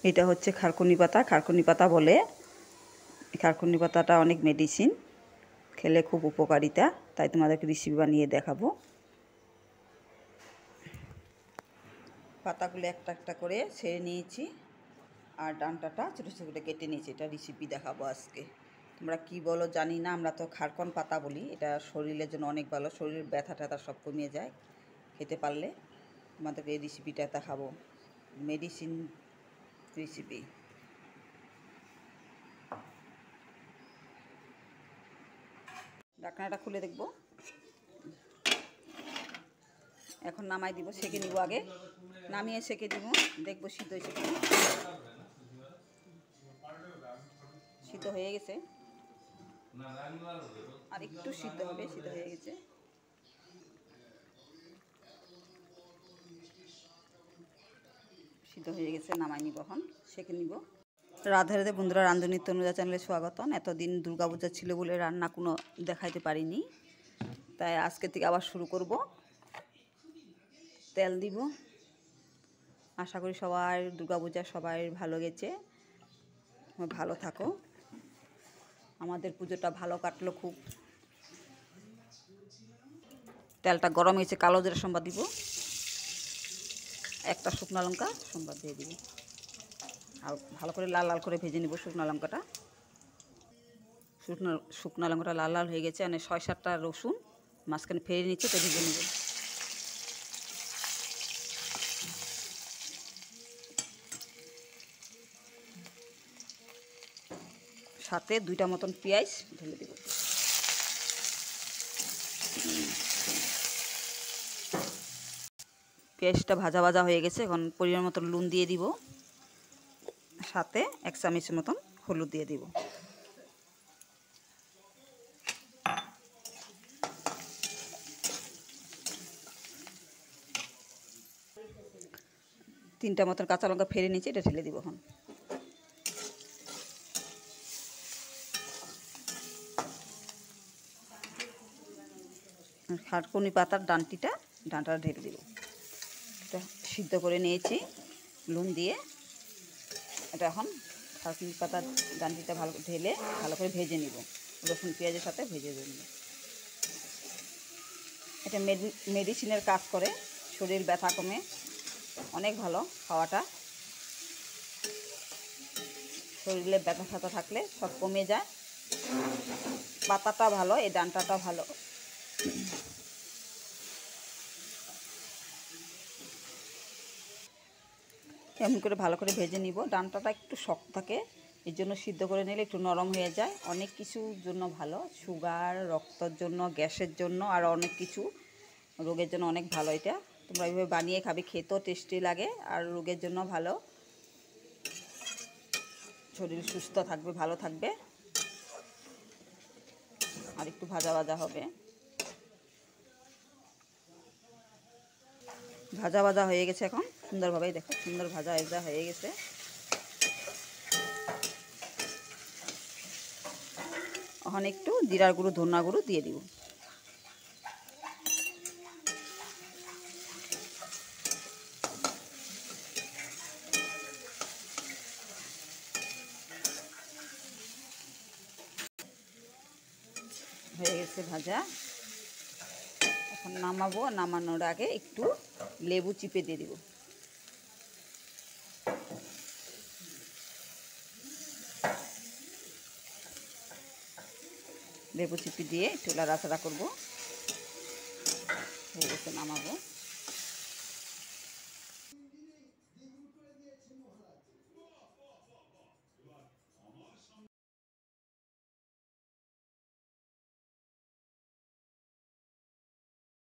এটা হচ্ছে খারকুনি পাতা। খারকুনি পাতা বলে। খারকুনি পাতাটা অনেক মেডিসিন, খেলে খুব উপকারিতা। তাই তোমাদেরকে রেসিপি বানিয়ে দেখাবো। পাতাগুলো একটা একটা করে ছেড়ে নিয়েছি আর ডাঁটাটা ছোটো ছোটো করে কেটে নিয়েছি। এটা রেসিপি দেখাবো আজকে। তোমরা কি বলো জানি না, আমরা তো খারকন পাতা বলি। এটা শরীরের জন্য অনেক ভালো, শরীরের ব্যথা ট্যাথা সব কমিয়ে যায় খেতে পারলে। তোমাদেরকে এই রেসিপিটা দেখাবো, মেডিসিন রেসিপি। ঢাকনাটা খুলে দেখব। এখন নামাই দিব, সেকে নিব। আগে নামিয়ে সেকে দিব, দেখবো সিদ্ধ হয়েছে কিনা। সিদ্ধ হয়ে গেছে, আর একটু সিদ্ধ হবে। সিদ্ধ হয়ে গেছে। সিদ্ধ হয়ে গেছে, নামাই নিব। এখন সেকে নিব। রাধে রাধে বন্ধুরা, রান্ধুনী তনুজা চ্যানেলে স্বাগতম। এতদিন দুর্গাপূজা ছিল বলে রান্না কোনো দেখাইতে পারিনি, তাই আজকে থেকে আবার শুরু করব। তেল দিব। আশা করি সবাই দুর্গাপূজা সবাই ভালো গেছে, ভালো থাকো। আমাদের পুজোটা ভালো কাটলো খুব। তেলটা গরম হয়েছে, কালো জিরা সম্বাদ দিব, একটা শুকনো লঙ্কা সম্বাদ দিয়ে দিব। আর ভালো করে লাল লাল করে ভেজে নিব শুকনো লঙ্কাটা। শুকনো লঙ্কাটা লাল লাল হয়ে গেছে। মানে 6-7টা রসুন মাঝখানে ফেলে নিচ্ছে, তো ভেজে নেব। সাথে 2টা মতন পেঁয়াজ ঢেলে দেব। পেঁয়াজটা ভাজা ভাজা হয়ে গেছে। এখন পরিমাণ মতন নুন দিয়ে দিব, সাথে 1 চামচের মতন হলুদ দিয়ে দিব। তিনটা মতন কাঁচা লঙ্কা ফেলে নিয়েছি, এটা ঢেলে দিব। এখন খারকুনি পাতার ডাঁটাটা ঢেলে দিব। এটা সিদ্ধ করে নিয়েছি নুন দিয়ে। এটা এখন খারকুনি পাতার ডাঁটিটা ভালো ঢেলে ভালো করে ভেজে নিব, রসুন পেঁয়াজের সাথে ভেজে নিব। এটা মেডিসিনের কাজ করে, শরীর ব্যথা কমে, অনেক ভালো খাওয়াটা। শরীরে ব্যথা ফ্যাথা থাকলে সব কমে যায়। পাতাটা ভালো, এই ডাঁটাটা ভালো। এমন করে ভালো করে ভেজে নিব। ডাঁটাটা একটু শক্ত থাকে, এর জন্য সিদ্ধ করে নিলে একটু নরম হয়ে যায়। অনেক কিছুর জন্য ভালো, সুগার, রক্তর জন্য, গ্যাসের জন্য, আর অনেক কিছু রোগের জন্য অনেক ভালো। এটা তোমরা এইভাবে বানিয়ে খাবে, খেতেও টেস্টি লাগে, আর রোগের জন্য ভালো। শরীর সুস্থ থাকবে, ভালো থাকবে। আর একটু ভাজা ভাজা হবে। ভাজা ভাজা হয়ে গেছে। এখন সুন্দরভাবেই দেখো, সুন্দর ভাজা ভাজা হয়ে গেছে। এখন একটু জিরার গুঁড়ো, ধনিয়া গুঁড়ো দিয়ে দিব। হয়ে গেছে ভাজা। এখন নামাবো। নামানোর আগে একটু লেবু চিপে দিয়ে দিব। লেবু চিপে দিয়ে একটু নাড়াচাড়া করবো। হয়ে গেছে, নামাবো।